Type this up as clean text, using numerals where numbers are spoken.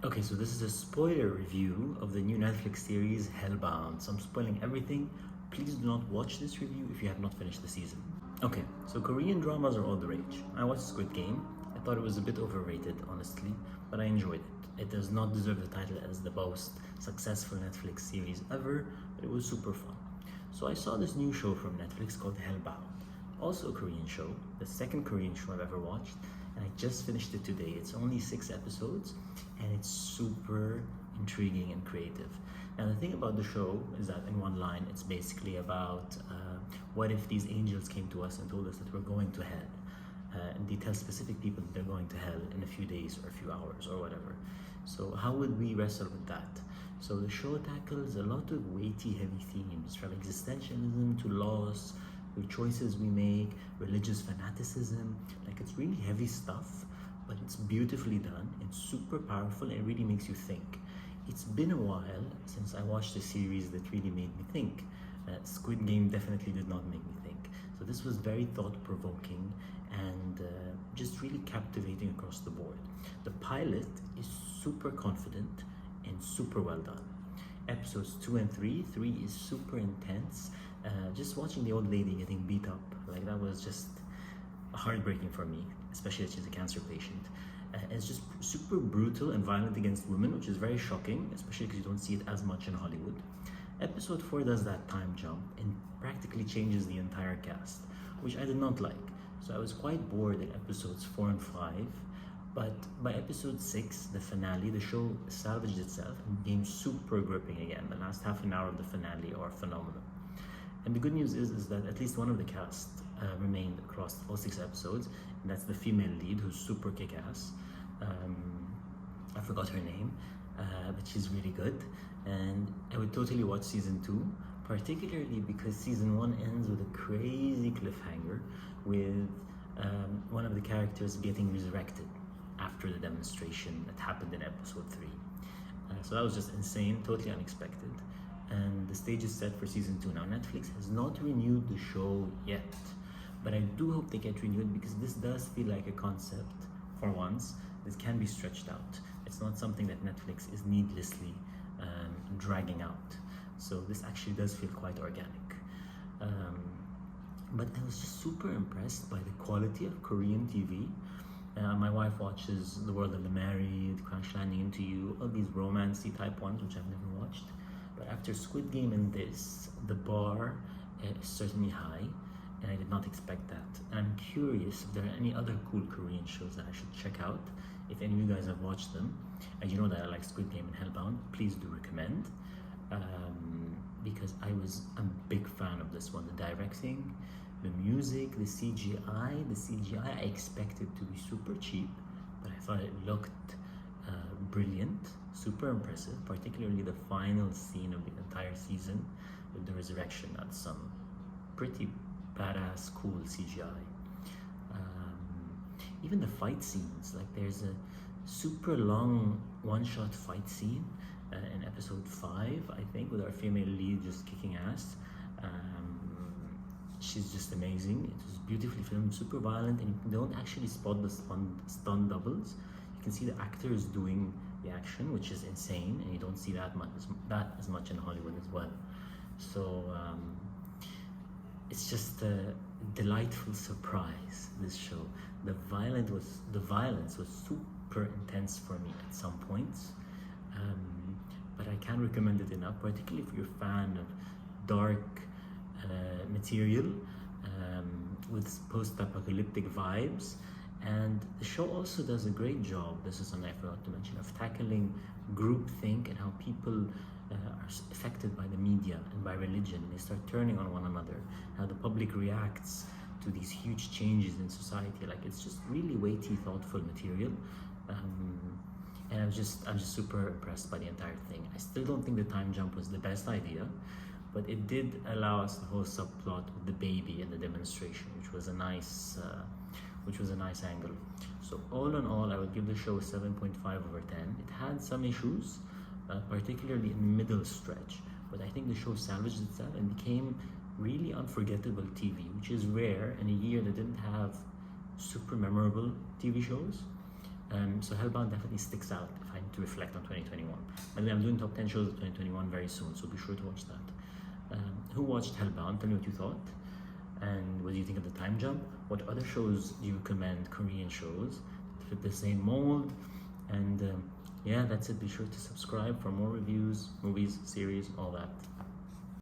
Okay, so this is a spoiler review of the new Netflix series Hellbound. So I'm spoiling everything. Please do not watch this review if you have not finished the season. Okay, so Korean dramas are all the rage. I watched Squid Game. I thought it was a bit overrated, honestly, but I enjoyed it. It does not deserve the title as the most successful Netflix series ever, but it was super fun. So I saw this new show from Netflix called Hellbound. Also a Korean show, the second Korean show I've ever watched, and I just finished it today. It's only 6 episodes, and it's super intriguing and creative. Now the thing about the show is that in one line, it's basically about what if these angels came to us and told us that we're going to hell, and they tell specific people that they're going to hell in a few days or a few hours or whatever. So how would we wrestle with that? So the show tackles a lot of weighty, heavy themes, from existentialism to loss, the choices we make, religious fanaticism. Like, it's really heavy stuff, but it's beautifully done. It's super powerful and it really makes you think. It's been a while since I watched a series that really made me think. Squid Game definitely did not make me think. So this was very thought-provoking and just really captivating across the board. The pilot is super confident and super well done. Episodes 2 and 3 is super intense. Just watching the old lady getting beat up, like, that was just heartbreaking for me, especially as she's a cancer patient. It's just super brutal and violent against women, which is very shocking, especially because you don't see it as much in Hollywood. Episode 4 does that time jump and practically changes the entire cast, which I did not like. So I was quite bored in episodes 4 and 5, but by episode 6, the finale, the show salvaged itself and became super gripping again. The last half an hour of the finale are phenomenal. And the good news is that at least one of the cast remained across all 6 episodes, and that's the female lead, who's super kick-ass. I forgot her name, but she's really good. And I would totally watch season 2, particularly because season 1 ends with a crazy cliffhanger with one of the characters getting resurrected after the demonstration that happened in episode 3. So that was just insane, totally unexpected. And the stage is set for season 2. Now Netflix has not renewed the show yet, but I do hope they get renewed, because this does feel like a concept, for once, that can be stretched out. It's not something that Netflix is needlessly dragging out. So this actually does feel quite organic. But I was just super impressed by the quality of Korean TV. My wife watches The World of the Married, Crash Landing Into You, all these romancy type ones, which I've never watched. But after Squid Game and this, the bar is certainly high, and I did not expect that. And I'm curious if there are any other cool Korean shows that I should check out. If any of you guys have watched them, and you know that I like Squid Game and Hellbound, please do recommend. Because I was a big fan of this one. The directing, the music, the CGI I expected to be super cheap, but I thought it looked brilliant, super impressive, particularly the final scene of the entire season with the resurrection. That's some pretty badass, cool CGI. Even the fight scenes, like there's a super long one-shot fight scene in episode 5, I think, with our female lead just kicking ass. She's just amazing. It was beautifully filmed, super violent, and you don't actually spot the stun doubles. You can see the actors doing the action, which is insane, and you don't see that as much in Hollywood as well. So it's just a delightful surprise, this show. The violence was super intense for me at some points, but I can't recommend it enough, particularly if you're a fan of dark material with post-apocalyptic vibes. And the show also does a great job, this is something I forgot to mention, of tackling groupthink and how people are affected by the media and by religion. They start turning on one another, how the public reacts to these huge changes in society. Like, it's just really weighty, thoughtful material. And I'm just super impressed by the entire thing. I still don't think the time jump was the best idea, but it did allow us the whole subplot with the baby and the demonstration, which was a nice angle. So all in all, I would give the show a 7.5 over 10. It had some issues, particularly in the middle stretch, but I think the show salvaged itself and became really unforgettable TV, which is rare in a year that didn't have super memorable TV shows. So Hellbound definitely sticks out if I'm to reflect on 2021. By the way, I'm doing top 10 shows of 2021 very soon, so be sure to watch that. Who watched Hellbound? Tell me what you thought. And what do you think of the time jump? What other shows do you recommend, Korean shows, that fit the same mold? And yeah, that's it. Be sure to subscribe for more reviews, movies, series, all that.